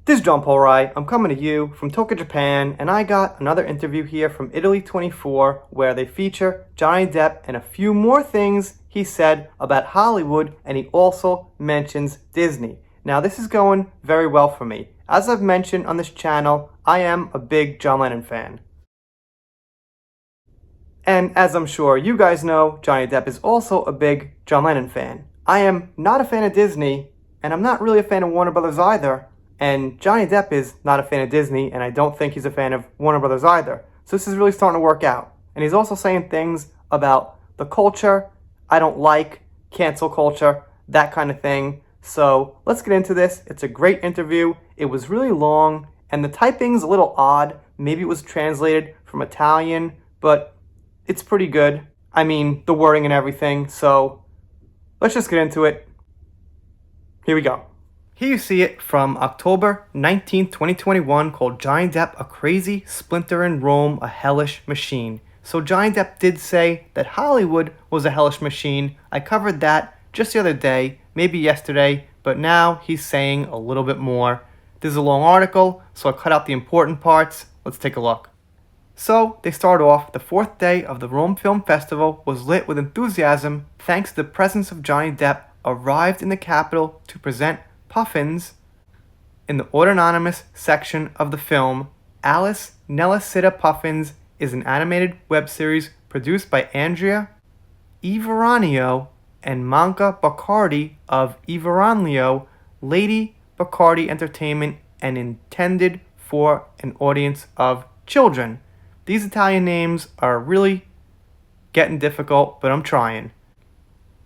This is John Polrai. I'm coming to you from Tokyo, Japan, and I got another interview here from Italy 24 where they feature Johnny Depp and a few more things he said about Hollywood, and he also mentions Disney. Now, this is going very well for me. As I've mentioned on this channel, I am a big John Lennon fan. And as I'm sure you guys know, Johnny Depp is also a big John Lennon fan. I am not a fan of Disney, and I'm not really a fan of Warner Brothers either. And Johnny Depp is not a fan of Disney, and I don't think he's a fan of Warner Brothers either. So this is really starting to work out. And he's also saying things about the culture I don't like, cancel culture, that kind of thing. So let's get into this. It's a great interview. It was really long, and the typing's a little odd. Maybe it was translated from Italian, but it's pretty good. I mean, the wording and everything. So let's just get into it. Here we go. Here you see it from October 19th, 2021, called Johnny Depp, a crazy splinter in Rome, a hellish machine. So Johnny Depp did say that Hollywood was a hellish machine. I covered that just the other day, maybe yesterday, but now he's saying a little bit more. This is a long article, so I cut out the important parts. Let's take a look. So they start off, the fourth day of the Rome Film Festival was lit with enthusiasm thanks to the presence of Johnny Depp, arrived in the capital to present Puffins. In the autonomous section of the film, Alice Nellicida Puffins is an animated web series produced by Andrea Iveranio and Manca Bacardi of Iveranio, Lady Bacardi Entertainment, and intended for an audience of children. These Italian names are really getting difficult, but I'm trying.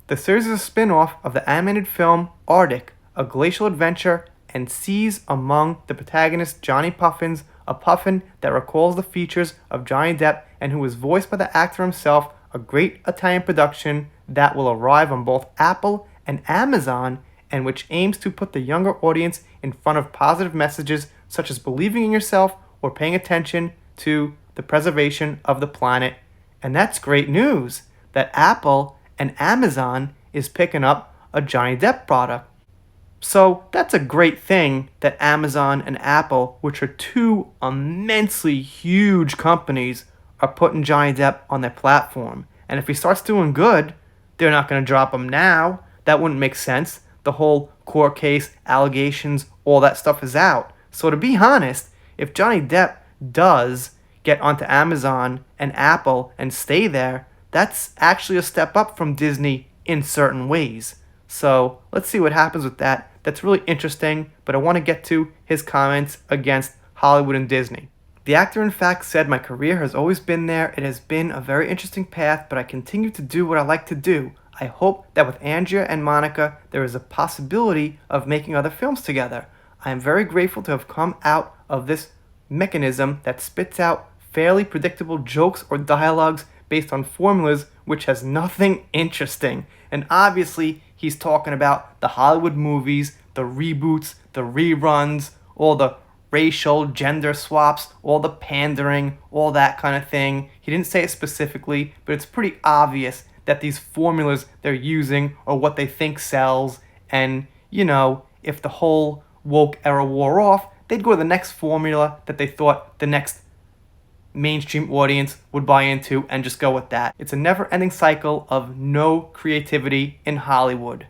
The series is a spin-off of the animated film Arctic, a glacial adventure, and sees among the protagonists Johnny Puffins, a puffin that recalls the features of Johnny Depp and who is voiced by the actor himself, a great Italian production that will arrive on both Apple and Amazon, and which aims to put the younger audience in front of positive messages such as believing in yourself or paying attention to the preservation of the planet. And that's great news that Apple and Amazon is picking up a Johnny Depp product. So that's a great thing that Amazon and Apple, which are two immensely huge companies, are putting Johnny Depp on their platform. And if he starts doing good, they're not going to drop him now. That wouldn't make sense. The whole court case, allegations, all that stuff is out. So to be honest, if Johnny Depp does get onto Amazon and Apple and stay there, that's actually a step up from Disney in certain ways. So let's see what happens with that. That's really interesting, but I want to get to his comments against Hollywood and Disney. The actor in fact said, "My career has always been there. It has been a very interesting path, but I continue to do what I like to do. I hope that with Andrea and Monica, there is a possibility of making other films together. I am very grateful to have come out of this mechanism that spits out fairly predictable jokes or dialogues based on formulas which has nothing interesting." And obviously, he's talking about the Hollywood movies, the reboots, the reruns, all the racial, gender swaps, all the pandering, all that kind of thing. He didn't say it specifically, but it's pretty obvious that these formulas they're using are what they think sells. And, you know, if the whole woke era wore off, they'd go to the next formula that they thought the next mainstream audience would buy into and just go with that. It's a never-ending cycle of no creativity in Hollywood.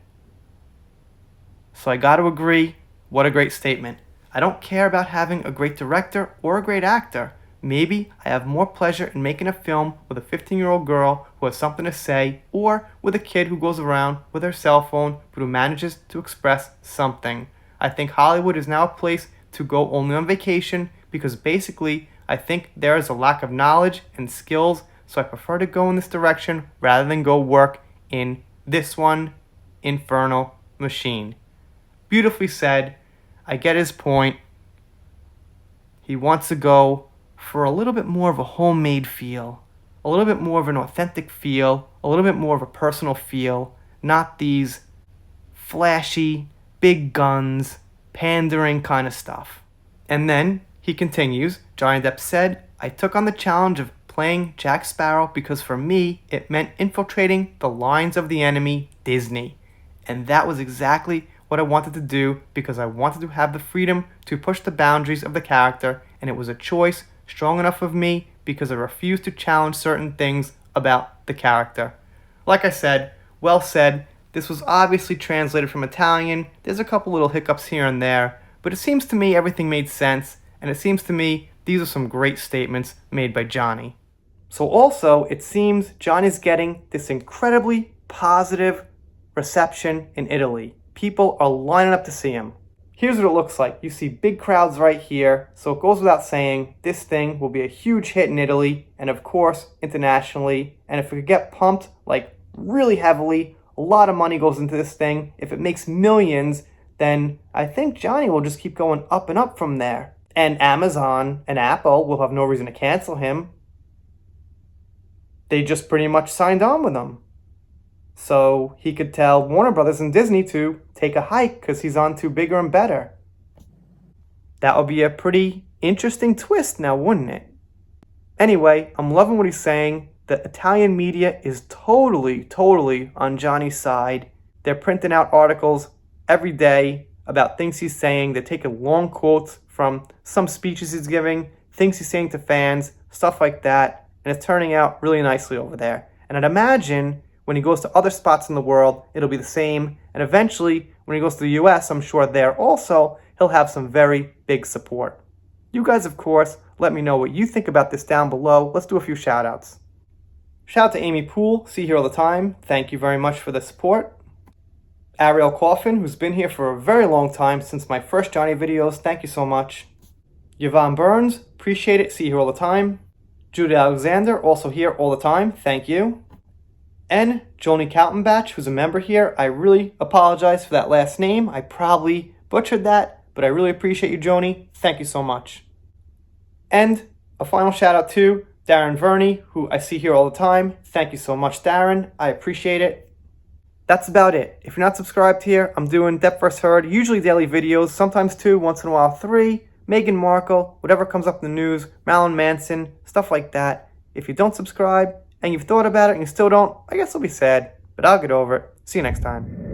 So I gotta agree, what a great statement. I don't care about having a great director or a great actor. Maybe I have more pleasure in making a film with a 15-year-old girl who has something to say, or with a kid who goes around with her cell phone but who manages to express something. I think Hollywood is now a place to go only on vacation because basically I think there is a lack of knowledge and skills, so I prefer to go in this direction rather than go work in this one infernal machine. Beautifully said. I get his point. He wants to go for a little bit more of a homemade feel, a little bit more of an authentic feel, a little bit more of a personal feel, not these flashy, big guns, pandering kind of stuff. And then he continues, Johnny Depp said, "I took on the challenge of playing Jack Sparrow because for me, it meant infiltrating the lines of the enemy, Disney. And that was exactly what I wanted to do because I wanted to have the freedom to push the boundaries of the character, and it was a choice strong enough of me because I refused to challenge certain things about the character. Like I said, well said. This was obviously translated from Italian. There's a couple little hiccups here and there, but it seems to me everything made sense, and it seems to me these are some great statements made by Johnny. So also, it seems Johnny's getting this incredibly positive reception in Italy. People are lining up to see him. Here's what it looks like. You see big crowds right here, so it goes without saying this thing will be a huge hit in Italy and of course internationally. And if it could get pumped like really heavily, a lot of money goes into this thing. If it makes millions, then I think Johnny will just keep going up and up from there. And Amazon and Apple will have no reason to cancel him. They just pretty much signed on with him. So he could tell Warner Brothers and Disney to take a hike because he's on to bigger and better. That would be a pretty interesting twist now, wouldn't it? Anyway, I'm loving what he's saying. The Italian media is totally on Johnny's side. They're printing out articles every day about things he's saying. They're taking long quotes from some speeches he's giving, things he's saying to fans, stuff like that. And it's turning out really nicely over there. And I'd imagine when he goes to other spots in the world, it'll be the same. And eventually, when he goes to the US, I'm sure there also, he'll have some very big support. You guys, of course, let me know what you think about this down below. Let's do a few shout outs. Shout out to Amy Poole, see here all the time. Thank you very much for the support. Ariel Coffin, who's been here for a very long time since my first Johnny videos. Thank you so much. Yvonne Burns, appreciate it. See you here all the time. Judy Alexander, also here all the time. Thank you. And Joni Kaltenbach, who's a member here. I really apologize for that last name. I probably butchered that, but I really appreciate you, Joni. Thank you so much. And a final shout out to Darren Verney, who I see here all the time. Thank you so much, Darren. I appreciate it. That's about it. If you're not subscribed here, I'm doing Depp vs. Heard, usually daily videos, sometimes 2, once in a while 3. Meghan Markle, whatever comes up in the news, Marilyn Manson, stuff like that. If you don't subscribe, and you've thought about it and you still don't, I guess I'll be sad, but I'll get over it. See you next time.